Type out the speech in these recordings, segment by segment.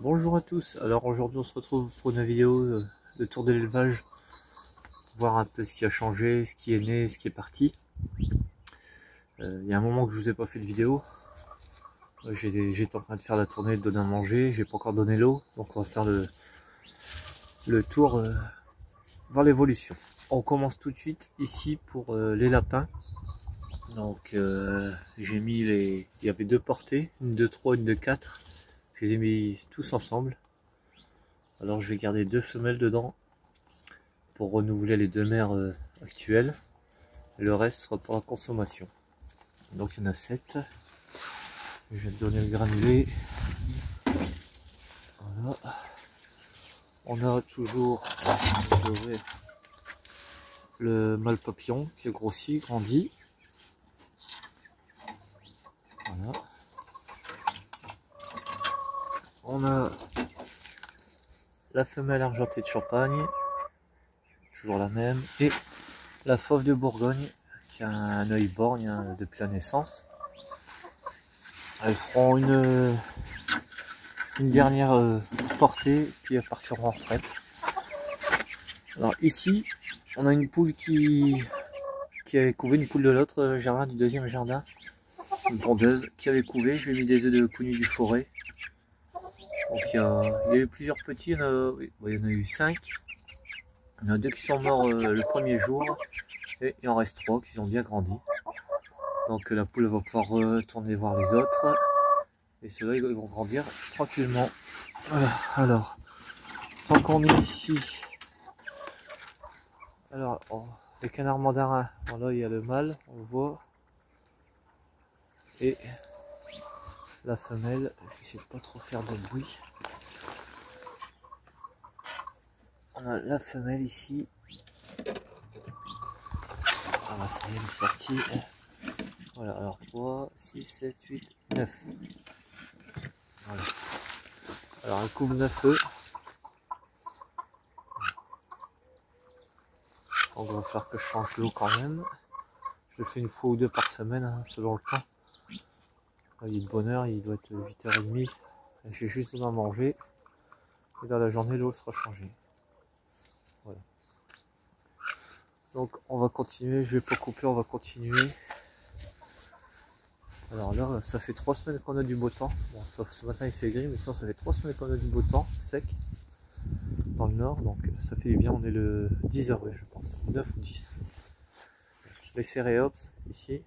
Bonjour à tous, alors aujourd'hui on se retrouve pour une vidéo de tour de l'élevage, voir un peu ce qui a changé, ce qui est né, ce qui est parti. Il y a un moment que je vous ai pas fait de vidéo, j'étais en train de faire la tournée de donner à manger, j'ai pas encore donné l'eau, donc on va faire le tour voir l'évolution. On commence tout de suite ici pour les lapins. Donc j'ai mis il y avait deux portées, une de 3, une de 4. Je les ai mis tous ensemble. Alors je vais garder deux femelles dedans pour renouveler les deux mères actuelles. Et le reste sera pour la consommation. Donc il y en a 7. Je vais te donner le granulé. Voilà. On a toujours le mâle papillon qui a grossi, grandi. Voilà. On a la femelle argentée de Champagne, toujours la même, et la fauve de Bourgogne qui a un œil borgne depuis la naissance. Elles feront une dernière portée, puis elles partiront en retraite. Alors ici, on a une poule qui avait couvé, une poule de l'autre jardin, du deuxième jardin, une pondeuse qui avait couvé. Je lui ai mis des œufs de cugni du forêt. Donc il y a eu plusieurs petits, il y en a eu 5. Il y en a 2 qui sont morts le premier jour, et il en reste 3 qui ont bien grandi. Donc la poule va pouvoir retourner voir les autres, et ceux-là ils vont grandir tranquillement. Voilà. Alors, tant qu'on est ici, alors les canards mandarins, là il y a le mâle, on le voit, et la femelle. Je ne sais pas trop faire de bruit. On a la femelle ici. Ah, ça y est, elle est sortie. Voilà, alors 3, 6, 7, 8, 9. Voilà. Alors elle couvre 9 œufs. Donc il va falloir que je change l'eau quand même. Je le fais une fois ou deux par semaine, hein, selon le temps. Là, il est de bonne heure, il doit être 8h30. J'ai juste besoin de manger. Et dans la journée, l'eau sera changée. Voilà. Donc on va continuer, je vais pas couper, on va continuer. Alors là, ça fait 3 semaines qu'on a du beau temps. Bon, sauf ce matin il fait gris, mais sinon ça fait 3 semaines qu'on a du beau temps, sec, dans le nord. Donc ça fait du bien, on est le 10 avril je pense, 9 ou 10. Les céréops ici,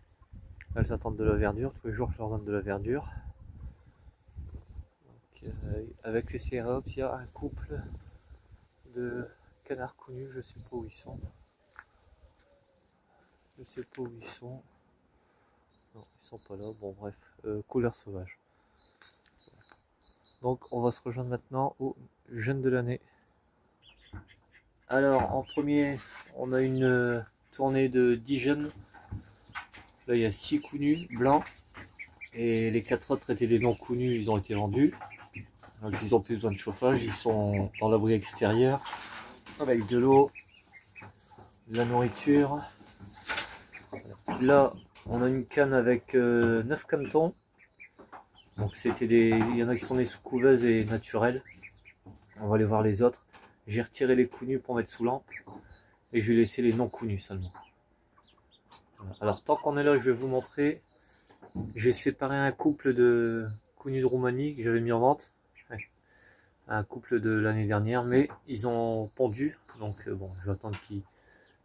elles attendent de la verdure, tous les jours je leur donne de la verdure. Donc, avec les céréops, il y a un couple de canards connus, je sais pas où ils sont. Je sais pas où ils sont. Non, ils sont pas là. Bon, bref, couleur sauvage. Donc, on va se rejoindre maintenant aux jeunes de l'année. Alors, en premier, on a une tournée de 10 jeunes. Là, il y a 6 connus blancs. Et les 4 autres étaient des non connus, ils ont été vendus. Donc, ils ont plus besoin de chauffage. Ils sont dans l'abri extérieur avec de l'eau, de la nourriture. Là, on a une canne avec 9 canetons. Donc il y en a qui sont nés sous couveuse et naturelles. On va aller voir les autres. J'ai retiré les connus pour mettre sous lampe. Et je vais laisser les non connus seulement. Voilà. Alors tant qu'on est là, je vais vous montrer. J'ai séparé un couple de connus de Roumanie que j'avais mis en vente. Un couple de l'année dernière, mais ils ont pondu. Donc bon, je vais attendre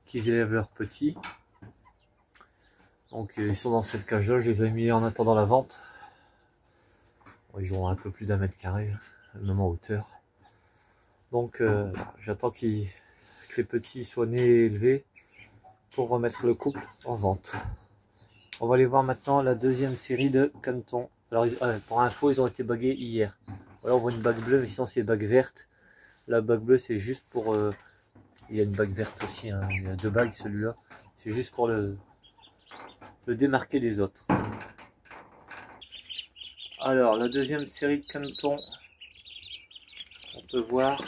qu'ils élèvent leurs petits. Donc ils sont dans cette cage là, je les ai mis en attendant la vente. Bon, ils ont un peu plus d'1 mètre carré, même en hauteur. Donc j'attends que les petits soient nés et élevés pour remettre le couple en vente. On va aller voir maintenant la deuxième série de canetons. Alors pour info, ils ont été bagués hier. Voilà, on voit une bague bleue, mais sinon c'est une bague verte. La bague bleue c'est juste pour... il y a une bague verte aussi, hein. Il y a 2 bagues celui-là. C'est juste pour le démarquer des autres. Alors la deuxième série de canetons, on peut voir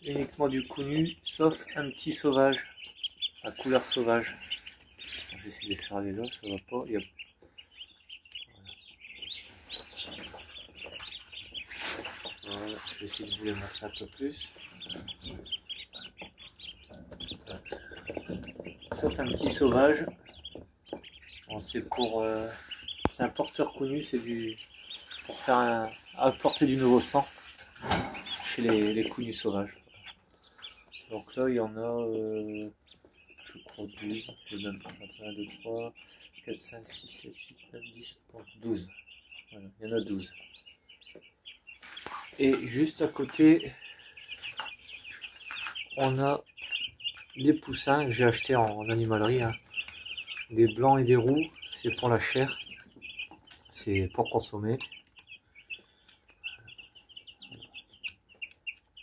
uniquement du connu, sauf un petit sauvage, à couleur sauvage. J'essaie de faire aller là, ça va pas. Je vais essayer de vous les montrer un peu plus. Sauf un petit sauvage. Bon, c'est pour... c'est un porteur connu, c'est pour faire apporter du nouveau sang chez les connus sauvages. Donc là, il y en a, je crois, 12. Je donne 1, 2, 3, 4, 5, 6, 7, 8, 9, 10, 11, 12. Voilà, il y en a 12. Et juste à côté, on a des poussins que j'ai achetés en animalerie. Hein. Des blancs et des roux, c'est pour la chair. C'est pour consommer.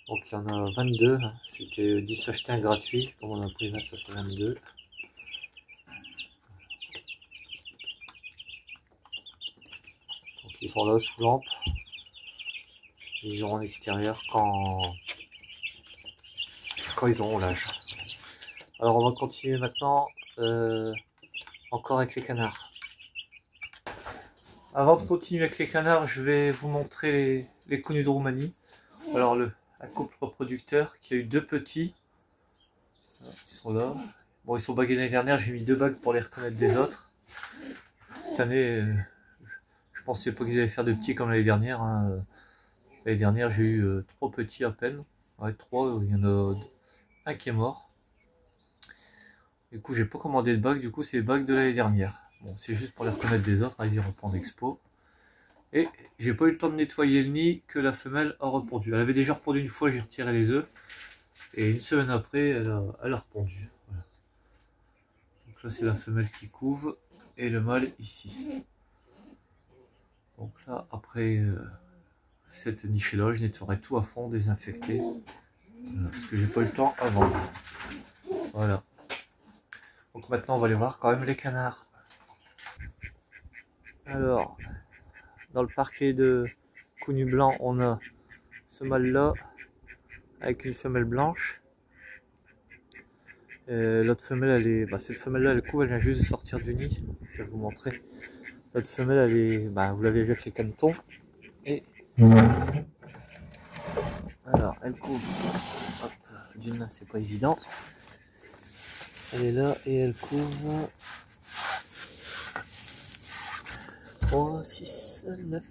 Donc il y en a 22. C'était 10 achetés un gratuit. Comme on a pris 20, ça fait 22. Donc ils sont là sous lampe. Ils iront en extérieur quand ils auront l'âge. Alors on va continuer maintenant encore avec les canards. Avant de continuer avec les canards, je vais vous montrer les connus de Roumanie. Alors un couple reproducteur qui a eu 2 petits. Ils sont là. Bon, ils sont bagués l'année dernière, j'ai mis 2 bagues pour les reconnaître des autres. Cette année, je pensais pas qu'ils allaient faire de petits comme l'année dernière. Hein. L'année dernière, j'ai eu 3 petits à peine. Ouais, 3, il y en a un qui est mort. Du coup, j'ai pas commandé de bagues, du coup, c'est les bagues de l'année dernière. Bon, c'est juste pour les reconnaître des autres, hein, ils iront pas en expo. Et j'ai pas eu le temps de nettoyer le nid que la femelle a repondu. Elle avait déjà repondu une fois, j'ai retiré les œufs. Et une semaine après, elle a repondu. Voilà. Donc là, c'est la femelle qui couve et le mâle ici. Donc là, après cette niche-là, je nettoierai tout à fond, désinfecté. Voilà, parce que j'ai pas eu le temps avant. Voilà. Donc maintenant, on va aller voir quand même les canards. Alors, dans le parquet de connus blanc, on a ce mâle-là avec une femelle blanche. L'autre femelle, elle est, cette femelle-là, elle couve, elle vient juste de sortir du nid. Je vais vous montrer. L'autre femelle, elle est, vous l'avez vu avec les canetons. Et alors, elle couve. D'une main, c'est pas évident. Elle est là et elle couvre 3, 6, 9,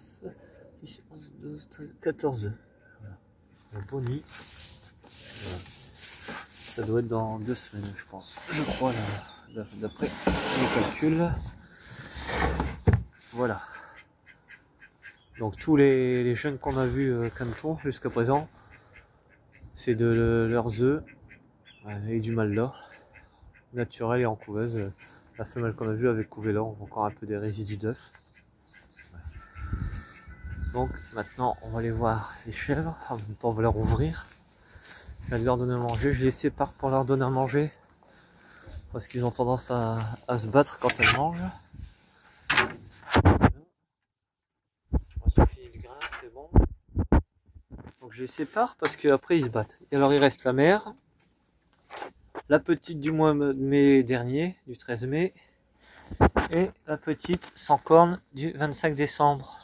10, 11, 12, 13, 14 œufs. Voilà. Un beau nid. Voilà. Ça doit être dans 2 semaines, je pense. Je crois, d'après les calculs. Voilà. Donc tous les jeunes qu'on a vus caneton jusqu'à présent, c'est de leurs œufs et du mâle là, naturel et en couveuse. La femelle qu'on a vue avec couvé là, on voit encore un peu des résidus d'œufs. Donc maintenant on va aller voir les chèvres, en même temps on va leur ouvrir. Je viens de leur donner à manger, je les sépare pour leur donner à manger, parce qu'ils ont tendance à se battre quand elles mangent. Suffit le grain, c'est bon. Donc je les sépare parce qu'après ils se battent. Et alors il reste la mère, la petite du mois de mai dernier, du 13 mai, et la petite sans corne du 25 décembre.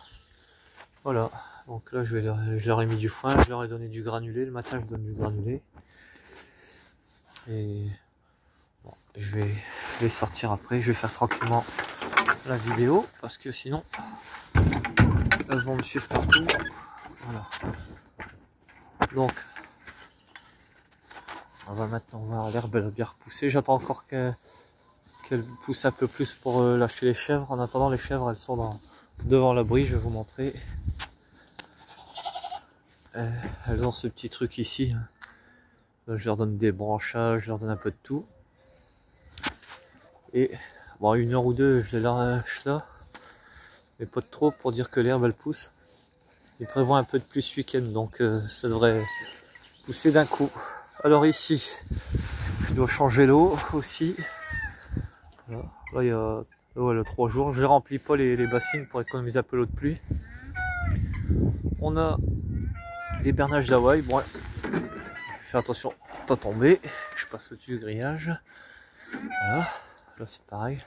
Voilà, donc là je leur ai mis du foin, je leur ai donné du granulé, le matin je donne du granulé. Et bon, je vais les sortir après, je vais faire tranquillement la vidéo, parce que sinon elles vont me suivre partout. Voilà. Donc, on va maintenant voir l'herbe, elle a bien repoussé. J'attends encore qu'elle pousse un peu plus pour lâcher les chèvres. En attendant, les chèvres, elles sont devant l'abri, je vais vous montrer. Elles ont ce petit truc ici. Je leur donne des branchages, je leur donne un peu de tout. Et bon, 1 heure ou 2, je les lâche là. Mais pas de trop pour dire que l'herbe, elle pousse. Il prévoit un peu de plus ce week-end, donc ça devrait pousser d'un coup. Alors ici, je dois changer l'eau aussi. Voilà. Là, il y a l'eau, elle a 3 jours. Je ne remplis pas les bassines pour économiser un peu l'eau de pluie. On a les bernages d'Hawaï. Bon, fais attention à ne pas tomber. Je passe au-dessus du grillage. Voilà. Là, c'est pareil.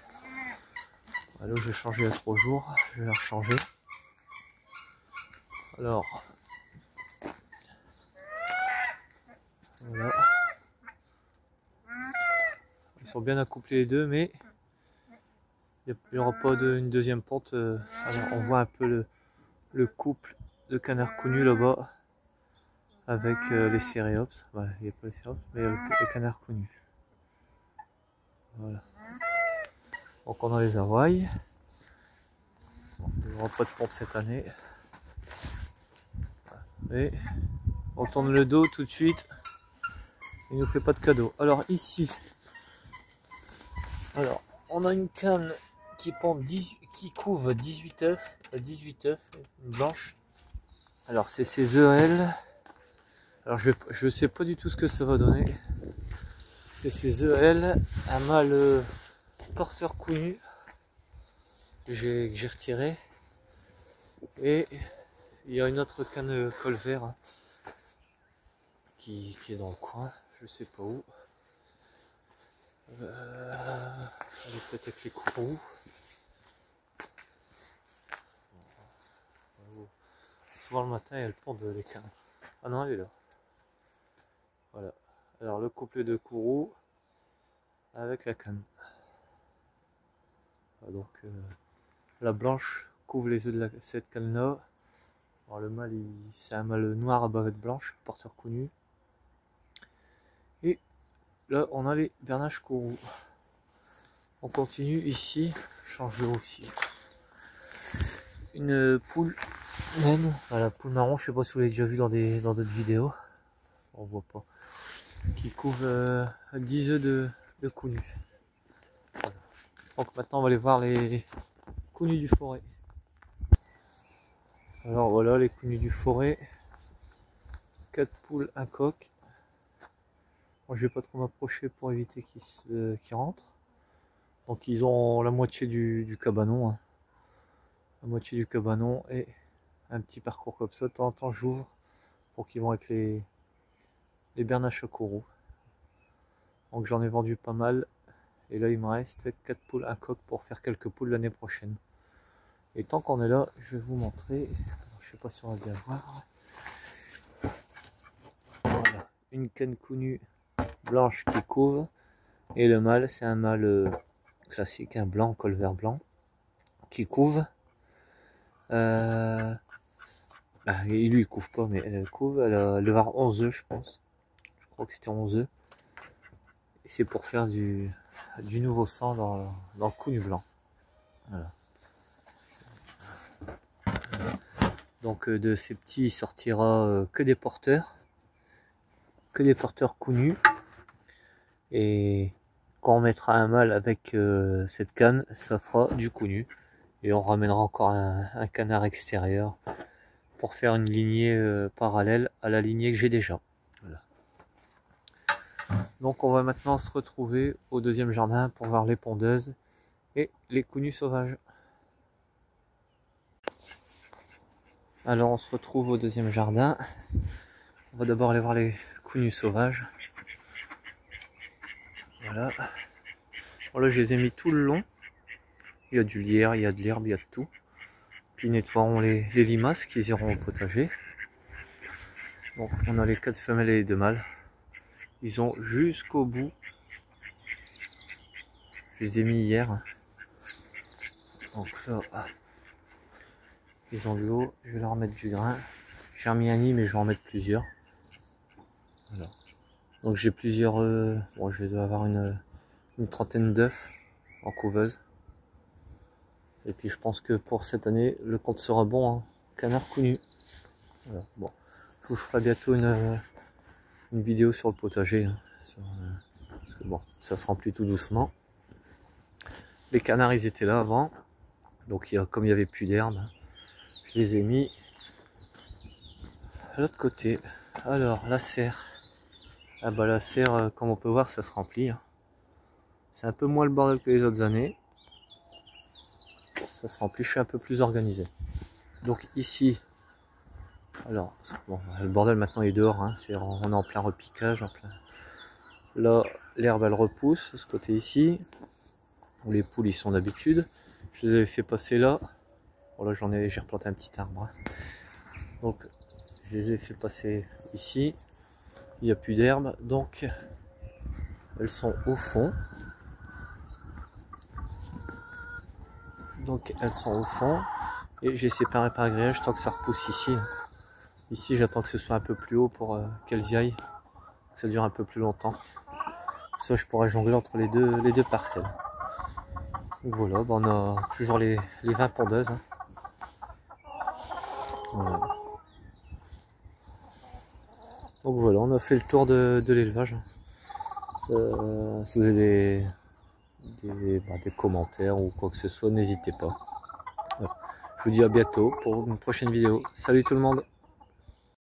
L'eau, je vais changer il y a 3 jours. Je vais la rechanger. Alors, Voilà. Ils sont bien accouplés les deux, mais il n'y aura pas une deuxième pente. Alors on voit un peu le couple de canards connus là-bas avec les céréops. Voilà, il n'y a pas les céréops, mais les canards connus. Voilà. Donc on a les Hawaï. Bon, il n'y aura pas de pompe cette année. Et on tourne le dos tout de suite. Il nous fait pas de cadeau. Alors ici, alors on a une canne qui pompe qui couvre 18 œufs, une blanche. Alors c'est ces EL. Alors je sais pas du tout ce que ça va donner. C'est ces EL, un mâle porteur connu que j'ai retiré. Et il y a une autre canne col vert qui est dans le coin, je sais pas où. Elle est peut-être avec les courroux. Souvent le matin elle pond les cannes. Ah non, elle est là. Voilà. Alors le couplet de courroux avec la canne. Donc la blanche couvre les œufs de cette canne là. Alors le mâle c'est un mâle noir à bavette blanche, porteur connu. Et là on a les bernaches courroux. On continue ici, change de aussi. Une poule naine, voilà, poule marron, je sais pas si vous l'avez déjà vu dans d'autres vidéos. On voit pas. Qui couvre 10 œufs de cou nu. Voilà. Donc maintenant on va aller voir les cou nus du forêt. Alors voilà les cou nus du forêt. 4 poules, un coq. Bon, je vais pas trop m'approcher pour éviter qu'ils rentrent. Donc ils ont la moitié du cabanon. Hein. La moitié du cabanon et un petit parcours comme ça. De temps en temps j'ouvre pour qu'ils vont avec les bernaches courroux. Donc j'en ai vendu pas mal. Et là il me reste 4 poules, un coq pour faire quelques poules l'année prochaine. Et tant qu'on est là, je vais vous montrer. Alors, je sais pas si on va bien voir. Voilà. Une canne cou nu blanche qui couve. Et le mâle, c'est un mâle classique, un blanc, col vert blanc, qui couve. Bah, lui il couve pas, mais elle couve. Elle va avoir 11 œufs, je pense. Je crois que c'était 11 œufs. Et c'est pour faire du nouveau sang dans le cou nu blanc. Voilà. Donc de ces petits il sortira que des porteurs cou nus. Et quand on mettra un mâle avec cette canne, ça fera du cou nu. Et on ramènera encore un canard extérieur pour faire une lignée parallèle à la lignée que j'ai déjà. Voilà. Donc on va maintenant se retrouver au deuxième jardin pour voir les pondeuses et les cou nus sauvages. Alors on se retrouve au deuxième jardin. On va d'abord aller voir les cou nus sauvages. Voilà. Bon, là je les ai mis tout le long. Il y a du lierre, il y a de l'herbe, il y a de tout. Puis nettoierons les limaces qui iront au potager. Donc on a les 4 femelles et les 2 mâles. Ils ont jusqu'au bout. Je les ai mis hier. Donc là, ils ont de l'eau. Je vais leur mettre du grain. J'ai remis un nid mais je vais en mettre plusieurs. Voilà. Donc j'ai plusieurs. Bon, je vais avoir une trentaine d'œufs en couveuse. Et puis je pense que pour cette année, le compte sera bon. Hein. Canard cou nu. Voilà. Bon, je vous ferai bientôt une vidéo sur le potager. Hein, parce que bon, ça se remplit tout doucement. Les canards, ils étaient là avant. Donc comme il n'y avait plus d'herbe, je les ai mis à l'autre côté. Alors, la serre. Ah bah la serre, comme on peut voir, ça se remplit. Hein. C'est un peu moins le bordel que les autres années. Ça se remplit, je suis un peu plus organisé. Donc ici, alors, bon, le bordel maintenant est dehors, hein, on est en plein repiquage. Là, l'herbe elle repousse, ce côté ici, où les poules ils sont d'habitude. Je les avais fait passer là. Bon là j'ai replanté un petit arbre. Hein. Donc je les ai fait passer ici. il n'y a plus d'herbe, donc elles sont au fond. Donc elles sont au fond et j'ai séparé par grillage tant que ça repousse ici. Ici j'attends que ce soit un peu plus haut pour qu'elles y aillent, que ça dure un peu plus longtemps. Ça je pourrais jongler entre les deux parcelles. Donc voilà, on a toujours les 20 pondeuses. Hein. Voilà. Donc voilà, on a fait le tour de l'élevage. Si vous avez des commentaires ou quoi que ce soit, n'hésitez pas. Voilà. Je vous dis à bientôt pour une prochaine vidéo. Salut tout le monde!